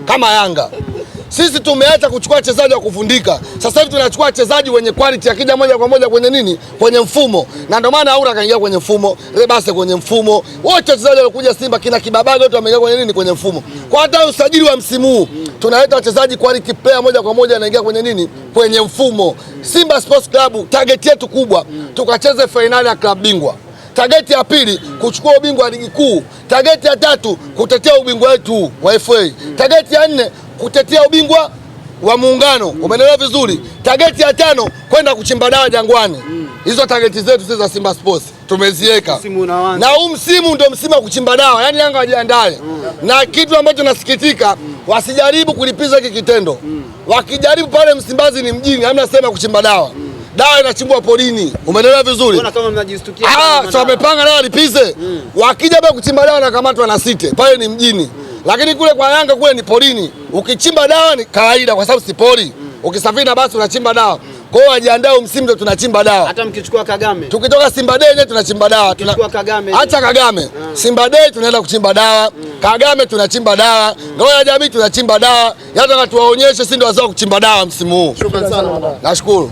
kama Yanga. Sisi tumeacha kuchukua wachezaji wa kufundika. Sasa hivi tunachukua wachezaji wenye quality akija moja kwa moja kwenye nini? Kwenye mfumo. Na ndio maana Aura kaingia kwenye mfumo, Rebase kwenye mfumo. Wote wachezaji walikuja Simba kina Kibabaga wote wameingia kwenye nini? Kwenye mfumo. Kwa hata usajili wa msimu huu tunaleta wachezaji quality player moja kwa moja anaingia kwenye nini? Kwenye mfumo. Simba Sports Club target yetu kubwa tukacheze finali ya klabu bingwa. Target ya pili kuchukua ubingwa wa ligi kuu. Target ya tatu kutetea ubingwa wetu wa FA. Target ya nne kutetea ubingwa wa muungano. Umeelewa vizuri? Target ya tano kwenda kuchimba dawa Jangwani. Hizo target zetu sisi za Simba Sports tumeziweka. Na huu msimu ndio msimu wa kuchimba dawa. Yaani Yanga wajiandae. Na kitu ambacho nasikitika wasijaribu kulipiza hiki kitendo. Wakijaribu pale Msimbazi ni mjini, hamna sema kuchimba dawa. Dawa inachimbwa porini. Umeelewa vizuri? Mbona kama mnajistukia? So wamepanga dawa lipize. Wakija hapa kuchimba dawa na kamatwa na site. Pale ni mjini. Lakini kule kwa Yanga kule ni porini. Ukichimba dawa ni kawaida kwa sababu si pori. Ukisafiri na basi unachimba dawa. Kwa hiyo wajiandae msimu ndio tunachimba dawa. Hata mkichukua Kagame. Tukitoka Simba Day tunachimba dawa. Tukitoka Kagame. Acha Kagame. Simba Day tunaenda kuchimba dawa. Kagame tunachimba dawa. Ngao ya jamii tunachimba dawa. Hata tuwaonyeshe sisi ndio wazao kuchimba dawa msimu huu. Shukrani sana. Nashukuru.